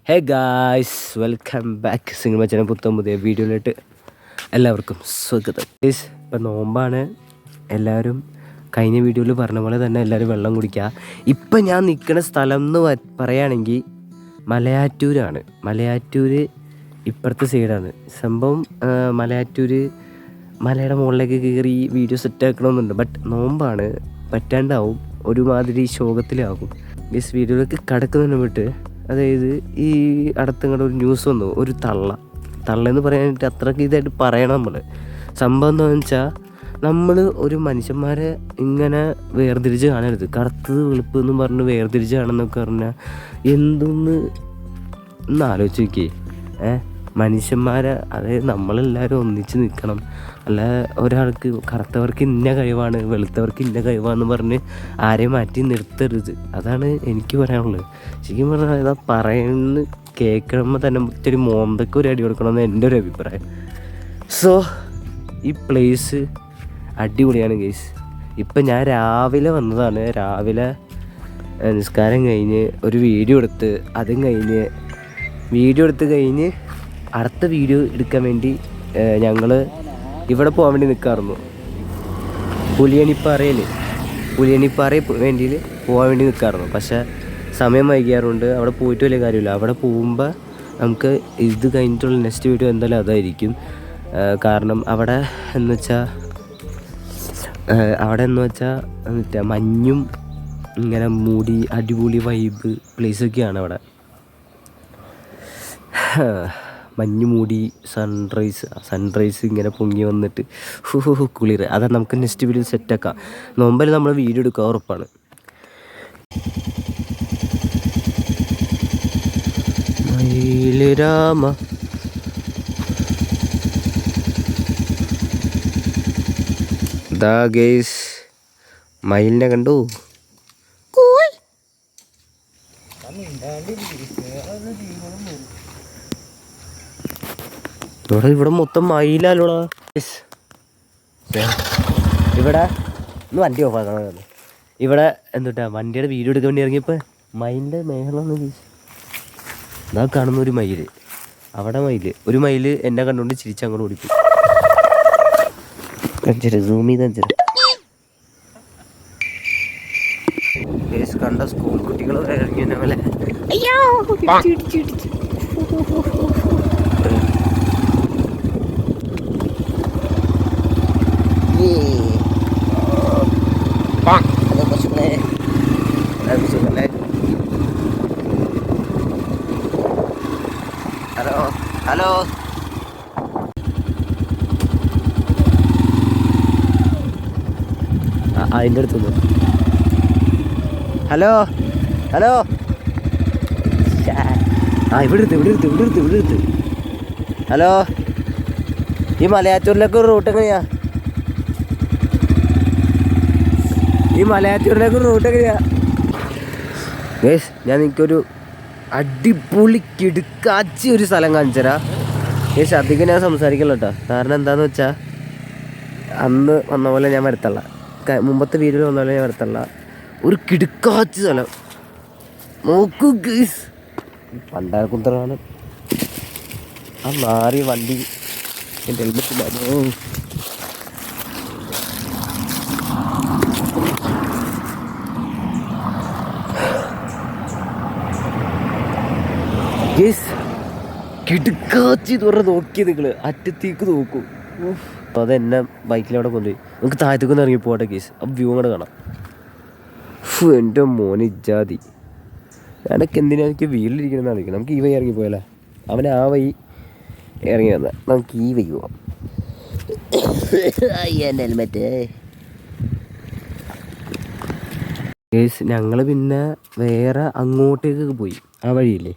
Hey guys, welcome back. Cinema channel പുതിയ വീഡിയോയിലോട്ട് എല്ലാവർക്കും സ്വാഗതം. ഇപ്പം നോമ്പാണ്. എല്ലാവരും കഴിഞ്ഞ വീഡിയോയിൽ പറഞ്ഞ പോലെ തന്നെ എല്ലാവരും വെള്ളം കുടിക്കുക. ഇപ്പം ഞാൻ നിൽക്കുന്ന സ്ഥലം എന്ന് പറയുകയാണെങ്കിൽ മലയാറ്റൂരാണ്. മലയാറ്റൂർ ഇപ്പുറത്തെ സൈഡാണ് സംഭവം. മലയാറ്റൂർ മലയുടെ മുകളിലേക്ക് കയറി വീഡിയോ സെറ്റ് ആക്കണമെന്നുണ്ട്. ബട്ട് നോമ്പാണ്, പറ്റാണ്ടാവും, ഒരുമാതിരി ശോകത്തിലാകും. ഈ വീഡിയോയിലേക്ക് കടക്കുന്നതിന് വിട്ട്, അതായത് ഈ അടുത്തങ്ങോട്ട് ഒരു ന്യൂസ് വന്നു. ഒരു തള്ളെന്ന് പറയാനായിട്ട് അത്രയ്ക്ക് ഇതായിട്ട് പറയണം. സംഭവം എന്താണെന്ന് വെച്ചാൽ, നമ്മൾ ഒരു മനുഷ്യന്മാരെ ഇങ്ങനെ വേർതിരിച്ച് കാണരുത്. കറുത്തത് വെളുപ്പ് എന്ന് പറഞ്ഞ് വേർതിരിച്ച് കാണുന്നൊക്കെ പറഞ്ഞാൽ ഒന്ന് ആലോചിച്ച് നോക്കിയേ. മനുഷ്യന്മാരെ, അതായത് നമ്മളെല്ലാവരും ഒന്നിച്ച് നിൽക്കണം. അല്ല ഒരാൾക്ക് കറുത്തവർക്ക് ഇന്ന കഴിവാണ്, വെളുത്തവർക്ക് ഇന്ന കഴിവാണെന്ന് പറഞ്ഞ് ആരെയും മാറ്റി നിർത്തരുത്. അതാണ് എനിക്ക് പറയാനുള്ളത്. ശരിക്കും പറഞ്ഞാൽ ഇതാ പറയുന്നത് കേൾക്കുമ്പോൾ തന്നെ ഇത്തിരി മോന്തയ്ക്ക് ഒരു അടി കൊടുക്കണമെന്ന് എൻ്റെ ഒരു അഭിപ്രായം. സോ ഈ പ്ലേസ് അടിപൊളിയാണ് ഗൈസ്. ഇപ്പം ഞാൻ രാവിലെ വന്നതാണ്. രാവിലെ നിസ്കാരം കഴിഞ്ഞ് ഒരു വീഡിയോ എടുത്ത്, അതും കഴിഞ്ഞ് അടുത്ത വീഡിയോ എടുക്കാൻ വേണ്ടി ഞങ്ങൾ ഇവിടെ പോകാൻ വേണ്ടി നിൽക്കാറുന്നു. പുലിയണിപ്പാറയിൽ വേണ്ടി പോകാൻ വേണ്ടി നിൽക്കാറുന്നു. പക്ഷേ സമയം വൈകിയാറുണ്ട്. അവിടെ പോയിട്ട് വലിയ കാര്യമില്ല. അവിടെ പോകുമ്പോൾ നമുക്ക് ഇത് കഴിഞ്ഞിട്ടുള്ള നെക്സ്റ്റ് വീഡിയോ എന്തായാലും അതായിരിക്കും. കാരണം അവിടെ എന്ന് വെച്ചാൽ മഞ്ഞും ഇങ്ങനെ മൂടി അടിപൊളി വൈബ് പ്ലേസൊക്കെയാണ് അവിടെ. മഞ്ഞ് മൂടി സൺറൈസ് ഇങ്ങനെ പൊങ്ങി വന്നിട്ട് കുളിർ. അതാ നമുക്ക് നെക്സ്റ്റ് വീഡിയോ സെറ്റാക്കാം. നോമ്പിൽ നമ്മൾ വീഡിയോ എടുക്കുക ഉറപ്പാണ്. രാമ ദാ ഗൈസ്, മയിലിനെ കണ്ടു. ഇവിടെ മൊത്തം മയിലാലോടാ. ഇവിടെ ഒന്ന് വണ്ടി ഓഫാക്കണം. ഇവിടെ എന്തുട്ടാ വണ്ടിയുടെ വീഡിയോ എടുക്കാൻ വേണ്ടി ഇറങ്ങിയപ്പോൾ മയിലിൻ്റെ മേളൊന്ന് ഇതാ കാണുന്ന ഒരു മയിൽ. അവിടെ ഒരു മയിൽ എന്നെ കണ്ടുകൊണ്ട് ചിരിച്ചങ്ങോട്ട് ഓടിപ്പോയി. സൂം ചെയ്ത് കണ്ട സ്കൂൾ കുട്ടികൾ ഇറങ്ങി പോലെ. ഹലോ അതിൻ്റെ അടുത്തുനിന്ന് ഹലോ ഇവിടെ എടുത്ത് ഹലോ. ഈ മലയാറ്റൂരിലേക്ക് ഒരു റൂട്ട് എങ്ങനെയാ? ഗയ്സ്, ഞാൻ എനിക്കൊരു അടിപൊളി കിടുക്കാച്ചി ഒരു സ്ഥലം കാണിച്ചു തരാം. ഗയ്സ്, അധികം ഞാൻ സംസാരിക്കല കേട്ടോ. കാരണം എന്താണെന്ന് വെച്ചാൽ, അന്ന് വന്ന പോലെ ഞാൻ വരത്തള്ള, മുമ്പത്തെ വീഡിയോയിൽ വന്ന പോലെ ഞാൻ വരത്തള്ള. ഒരു കിടുക്കാച്ചി സ്ഥലം നോക്കൂ ഗയ്സ്. പണ്ടാരക്കുന്തറാണ് ആ മാറി വണ്ടി. എൻ്റെ ഹെൽമെറ്റില്ലായിരുന്നു. ഗയ്സ്, കിടുക്കാച്ചി എന്ന് പറഞ്ഞാൽ നോക്കിയത് നിങ്ങൾ അറ്റത്തേക്ക് നോക്കൂ. അതെന്നെ ബൈക്കിലവിടെ കൊണ്ടുപോയി. നമുക്ക് താഴത്തേക്കൊന്ന് ഇറങ്ങി പോകട്ടെ ഗയ്സ്. ആ വ്യൂ കൂടെ കാണാം. എൻ്റെ മോന് ഇജാതി. ഞാനൊക്കെ എന്തിനാണ് എനിക്ക് വീട്ടിലിരിക്കണമെന്ന് അറിയിക്കണം. നമുക്ക് ഈ വഴി ഇറങ്ങി പോയാലേ. അവനെ ആ വഴി ഇറങ്ങി വന്നാൽ നമുക്ക് ഈ വഴി പോവാം. എൻ്റെ ഹെൽമെറ്റ്. ഗയ്സ്, ഞങ്ങൾ പിന്നെ വേറെ അങ്ങോട്ടേക്ക് പോയി. ആ വഴിയില്ലേ,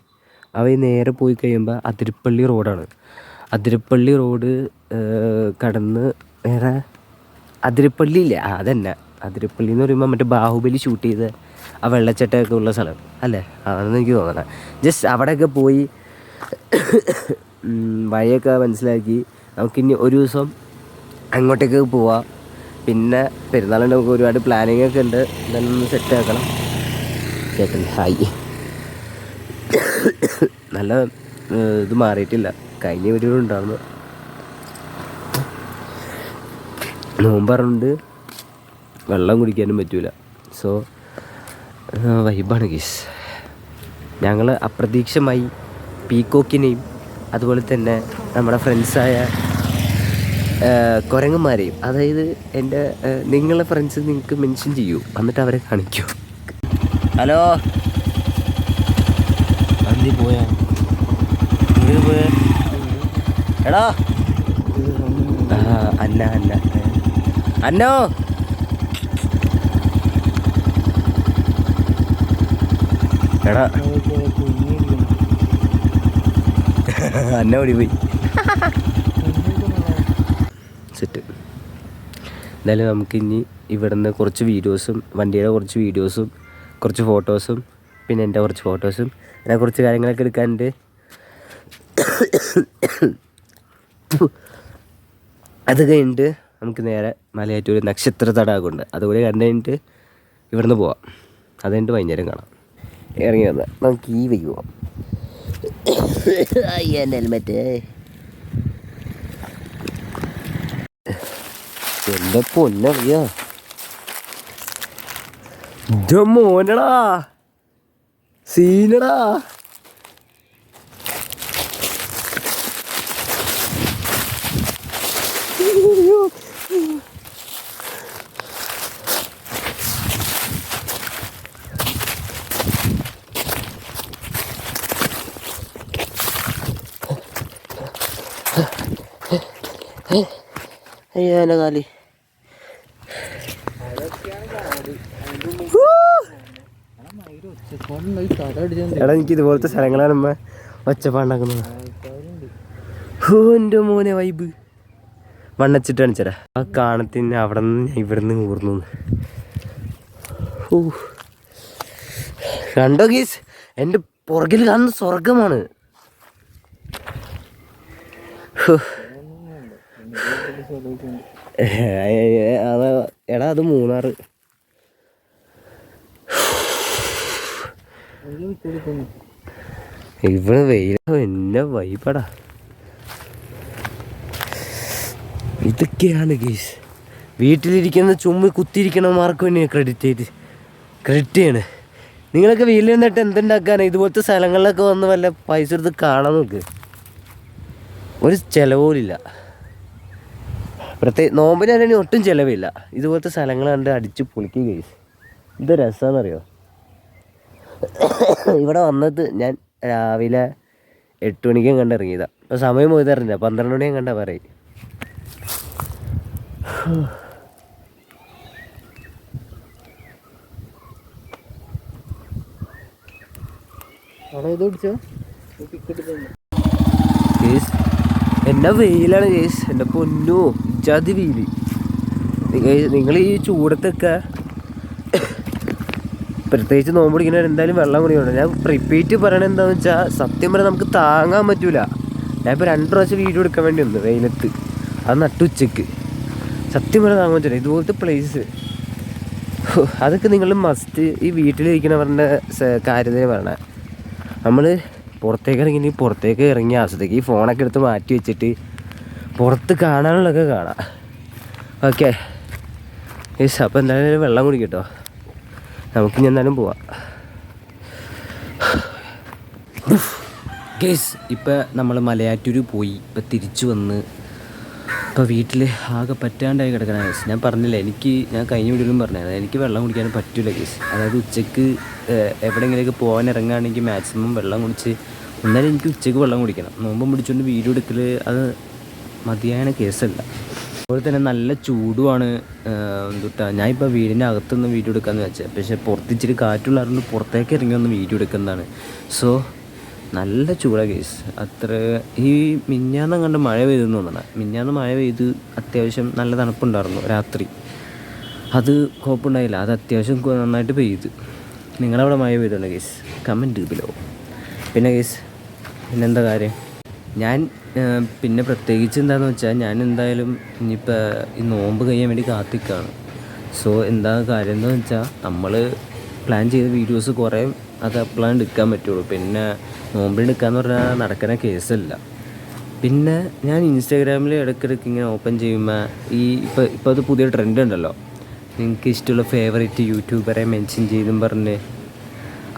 ആ വഴി നേരെ പോയി കഴിയുമ്പോൾ അതിരപ്പള്ളി റോഡാണ്. അതിരപ്പള്ളി റോഡ് കടന്ന് വേറെ അതിരപ്പള്ളി ഇല്ലേ, അതന്നെ. അതിരപ്പള്ളി എന്ന് പറയുമ്പോൾ മറ്റേ ബാഹുബലി ഷൂട്ട് ചെയ്ത ആ വെള്ളച്ചാട്ടമൊക്കെ ഉള്ള സ്ഥലം അല്ലേ, അതാണെന്ന് എനിക്ക് തോന്നണം. ജസ്റ്റ് അവിടെയൊക്കെ പോയി വഴിയൊക്കെ മനസ്സിലാക്കി നമുക്കിനി ഒരു ദിവസം അങ്ങോട്ടേക്ക് പോവാം. പിന്നെ പെരുന്നാളിൻ്റെ നമുക്ക് ഒരുപാട് പ്ലാനിങ് ഒക്കെ ഉണ്ട്. ഇതൊന്ന് സെറ്റാക്കണം. ചേട്ടൻ ഹായ്. നല്ല ഇത് മാറിയിട്ടില്ല. കഴിഞ്ഞ വീഡിയോ ഉണ്ടായിരുന്നു. നോമ്പ് പറഞ്ഞുകൊണ്ട് വെള്ളം കുടിക്കാനും പറ്റൂല. സോ വൈബാണ് ഗീസ്. ഞങ്ങൾ അപ്രതീക്ഷിതമായി പീക്കോക്കിനെയും അതുപോലെ തന്നെ നമ്മുടെ ഫ്രണ്ട്സായ കുരങ്ങന്മാരെയും, അതായത് എൻ്റെ നിങ്ങളെ ഫ്രണ്ട്സ് നിങ്ങൾക്ക് മെൻഷൻ ചെയ്യൂ, എന്നിട്ട് അവരെ കാണിക്കൂ. ഹലോ, അന്തി പോയാ എടാ അന്ന അന്ന അന്നോ എടാ അന്ന ഓടി പോയി. സെറ്റ്. എന്തായാലും നമുക്കിനി ഇവിടുന്ന് കുറച്ച് വീഡിയോസും, വണ്ടിയുടെ കുറച്ച് വീഡിയോസും, കുറച്ച് ഫോട്ടോസും, പിന്നെ എൻ്റെ കുറച്ച് ഫോട്ടോസും, അങ്ങനെ കുറച്ച് കാര്യങ്ങളൊക്കെ എടുക്കാനുണ്ട്. അത് കഴിഞ്ഞിട്ട് നമുക്ക് നേരെ മലയാറ്റൂർ നക്ഷത്ര തടാകമുണ്ട്, അതുകൂടി കണ്ടു കഴിഞ്ഞിട്ട് ഇവിടുന്ന് പോവാം. അത് കഴിഞ്ഞിട്ട് വൈകുന്നേരം കാണാം. ഇറങ്ങി വന്നാൽ നമുക്ക് ഈ വൈകി പോവാം. എൻ്റെ ഹെൽമെറ്റ് എൻ്റെ പൊന്നറിയാ മോനടാ, സീനടാ. അയ്യോ എൻ്റെ കാലി. എടാ എനിക്ക് ഇതുപോലത്തെ സ്ഥലങ്ങളാണ് നമ്മ ഒച്ചപ്പാണ്ടാക്കുന്നത്. എൻ്റെ മോനെ വൈബ് മണ്ണച്ചിട്ട് കാണിച്ചരാ. ആ കാണത്തിന് അവിടെ നിന്ന് ഇവിടെ നിന്ന് ഊർന്നു. കണ്ടോ ഗീസ്, എൻ്റെ പുറകിൽ കാണുന്ന സ്വർഗമാണ്. എടാ അത് മൂന്നാറ്. ഇവിടെ വെയില എന്നെ വൈബടാ. ഇതൊക്കെയാണ് ഗീസ്. വീട്ടിലിരിക്കുന്ന ചുമ്മാ കുത്തിയിരിക്കണമാർക്ക് തന്നെ ക്രെഡിറ്റ് ചെയ്യണേ. നിങ്ങളൊക്കെ വീട്ടിൽ നിന്നിട്ട് എന്തുണ്ടാക്കാനാണ്? ഇതുപോലത്തെ സ്ഥലങ്ങളിലൊക്കെ വന്ന് വല്ല പൈസ എടുത്ത് കാണാൻ നോക്ക്. ഒരു ചിലവില്ല. നോമ്പിനാണെങ്കിൽ ഒട്ടും ചിലവില്ല. ഇതുപോലത്തെ സ്ഥലങ്ങൾ കണ്ട് അടിച്ച് പൊളിക്കുക ഗൈസ്. ഇത് രസമാണെന്നറിയോ? ഇവിടെ വന്നത് ഞാൻ രാവിലെ 8 മണിക്കും കണ്ട് ഇറങ്ങിയതാണ്. അപ്പോൾ സമയം പോയത് അറിഞ്ഞ 12 മണിയും കണ്ടാ പറയും. എന്നാ വെയിലാണ് കേസ്, എൻ്റെ പൊന്നോ ഇജാതി വെയിൽ. നിങ്ങൾ ഈ ചൂടത്തൊക്കെ പ്രത്യേകിച്ച് നോമ്പ് പിടിക്കുന്നവർ എന്തായാലും വെള്ളം കുടിക്കണം. ഞാൻ റിപ്പീറ്റ് പറയണത് എന്താണെന്ന് വെച്ചാൽ, സത്യം പറഞ്ഞാൽ നമുക്ക് താങ്ങാൻ പറ്റൂല. ഞാനിപ്പോൾ 2 പ്രാവശ്യം വീഡിയോ എടുക്കാൻ വേണ്ടി വന്നു വെയിലത്ത്, അത് നട്ടുച്ചയ്ക്ക്. സത്യം പറഞ്ഞാൽ താങ്ങാൻ പറ്റില്ല ഇതുപോലത്തെ പ്ലേസ്. അതൊക്കെ നിങ്ങൾ മസ്റ്റ് ഈ വീട്ടിലിരിക്കണവരുടെ കാര്യത്തിന് പറയണേ. നമ്മൾ പുറത്തേക്ക് ഇറങ്ങി പുറത്തേക്ക് ഇറങ്ങി ആസ്വദിക്കുക. ഈ ഫോണൊക്കെ എടുത്ത് മാറ്റി വെച്ചിട്ട് പുറത്ത് കാണാനുള്ളതൊക്കെ കാണാം. Okay yes. അപ്പോൾ എന്തായാലും വെള്ളം കുടിക്കട്ടോ. നമുക്കിനി എന്തായാലും പോവാം ഗേസ്. ഇപ്പം നമ്മൾ മലയാറ്റൂർ പോയി, ഇപ്പം തിരിച്ചു വന്ന് ഇപ്പോൾ വീട്ടിൽ ആകെ പറ്റാണ്ടായി കിടക്കണം ഗേസ്. ഞാൻ പറഞ്ഞില്ല, ഞാൻ കഴിഞ്ഞ വീഡിയോയിലും പറഞ്ഞത് എനിക്ക് വെള്ളം കുടിക്കാനും പറ്റില്ല ഗേസ്. അതായത് ഉച്ചയ്ക്ക് എവിടെയെങ്കിലേക്ക് പോകാൻ ഇറങ്ങുകയാണെങ്കിൽ മാക്സിമം വെള്ളം കുടിച്ച്, എന്നാലും എനിക്ക് ഉച്ചയ്ക്ക് വെള്ളം കുടിക്കണം. നോമ്പും പിടിച്ചുകൊണ്ട് വീഡിയോ എടുക്കൽ അത് മതിയായ കേസല്ല. അതുപോലെ തന്നെ നല്ല ചൂടുമാണ്. എന്തുട്ടാ ഞാനിപ്പോൾ വീടിൻ്റെ അകത്തുനിന്ന് വീഡിയോ എടുക്കാമെന്ന് വെച്ചാൽ, പക്ഷേ പുറത്തിച്ചിട്ട് കാറ്റുള്ളതുകൊണ്ട് പുറത്തേക്ക് ഇറങ്ങി ഒന്ന് വീഡിയോ എടുക്കുന്നതാണ്. സോ നല്ല ചൂടാണ് കേസ്. അത്ര ഈ മിഞ്ഞാന്ന് കണ്ട് മഴ പെയ്തെന്ന് തോന്നണം. മിഞ്ഞാന്ന് മഴ പെയ്ത് അത്യാവശ്യം നല്ല തണുപ്പുണ്ടായിരുന്നു രാത്രി. അത് കുഴപ്പമുണ്ടായില്ല, അത് അത്യാവശ്യം നന്നായിട്ട് പെയ്ത്. നിങ്ങളവിടെ മഴ പെയ്തുണ്ട് കേസ്? Comment below. പിന്നെ കേസ് പിന്നെന്താ കാര്യം, ഞാൻ പിന്നെ പ്രത്യേകിച്ച് എന്താണെന്ന് വെച്ചാൽ, ഞാൻ എന്തായാലും ഇനിയിപ്പോൾ ഈ നോമ്പ് കഴിയാൻ വേണ്ടി കാത്തിക്കാണ്. സോ എന്താ കാര്യം എന്താണെന്ന് വെച്ചാൽ, നമ്മൾ പ്ലാൻ ചെയ്ത വീഡിയോസ് കുറേ അത് അപ്പോഴാണ് എടുക്കാൻ പറ്റുള്ളൂ. പിന്നെ നോമ്പിനെടുക്കാന്ന് പറഞ്ഞാൽ നടക്കുന്ന കേസല്ല. പിന്നെ ഞാൻ ഇൻസ്റ്റാഗ്രാമിൽ ഇടയ്ക്കിടയ്ക്ക് ഇങ്ങനെ ഓപ്പൺ ചെയ്യുമ്പോൾ ഇപ്പോൾ അത് പുതിയ ട്രെൻഡ് ഉണ്ടല്ലോ, നിങ്ങൾക്ക് ഇഷ്ടമുള്ള ഫേവറേറ്റ് യൂട്യൂബറെ മെൻഷൻ ചെയ്തും പറഞ്ഞ്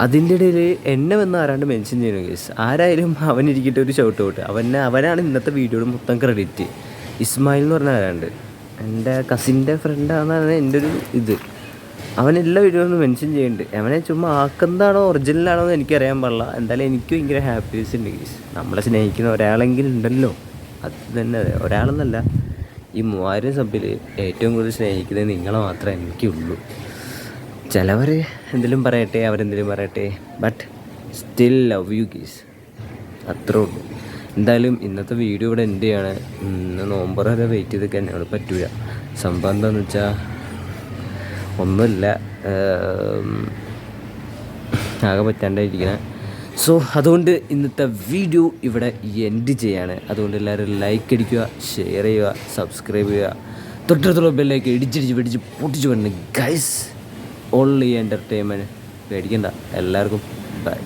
അതിൻ്റെ ഇടയിൽ എന്നെ വന്ന് ആരാണ്ട് മെൻഷൻ ചെയ്യുന്നു കേസ്. ആരായാലും അവനിരിക്കട്ടെ ഒരു ഷൗട്ട് ഔട്ട്. അവനാണ് ഇന്നത്തെ വീഡിയോയുടെ മൊത്തം ക്രെഡിറ്റ്. ഇസ്മായിൽ എന്ന് പറഞ്ഞ ആരാണ്ട് എൻ്റെ കസിൻ്റെ ഫ്രണ്ടാണെന്നാണ് എൻ്റെ ഒരു ഇത്. അവൻ എല്ലാ വീഡിയോയിലും മെൻഷൻ ചെയ്യുന്നുണ്ട്. അവനെ ചുമ്മാ ആക്കുന്നതാണോ ഒറിജിനലാണോ എന്ന് എനിക്കറിയാൻ പാടില്ല. എന്തായാലും എനിക്ക് ഭയങ്കര ഹാപ്പിനെസ് ഉണ്ട് കേസ്. നമ്മളെ സ്നേഹിക്കുന്ന ഒരാളെങ്കിലും ഉണ്ടല്ലോ, അത് തന്നെ. ഒരാളെന്നല്ല, ഈ 3000 സബിൽ ഏറ്റവും കൂടുതൽ സ്നേഹിക്കുന്നത് നിങ്ങളെ മാത്രമേ എനിക്കുള്ളൂ. ചിലവർ എന്തെങ്കിലും പറയട്ടെ, അവരെന്തെങ്കിലും പറയട്ടെ, ബട്ട് സ്റ്റിൽ ലവ് യു ഗീസ്, അത്രേ ഉള്ളൂ. എന്തായാലും ഇന്നത്തെ വീഡിയോ ഇവിടെ എൻ്റെ ആണ്. ഇന്ന് നോമ്പ് വരെ വെയിറ്റ് ചെയ്തൊക്കെ എന്നോട് പറ്റൂല. സംഭവം എന്താണെന്ന് വെച്ചാൽ ഒന്നുമില്ല, ആകെ പറ്റാണ്ടായിരിക്കണേ. സോ അതുകൊണ്ട് ഇന്നത്തെ വീഡിയോ ഇവിടെ എൻഡ് ചെയ്യാണ്. അതുകൊണ്ട് എല്ലാവരും ലൈക്ക് അടിക്കുക, ഷെയർ ചെയ്യുക, സബ്സ്ക്രൈബ് ചെയ്യുക, തൊട്ടടുത്തുള്ള ബെല്ലൈക്ക് ഇടിച്ചിടിച്ച് പൊട്ടിച്ച് വരണം ഗൈസ്. Only entertainment. പേടിക്കണ്ട. എല്ലാവർക്കും ബൈ.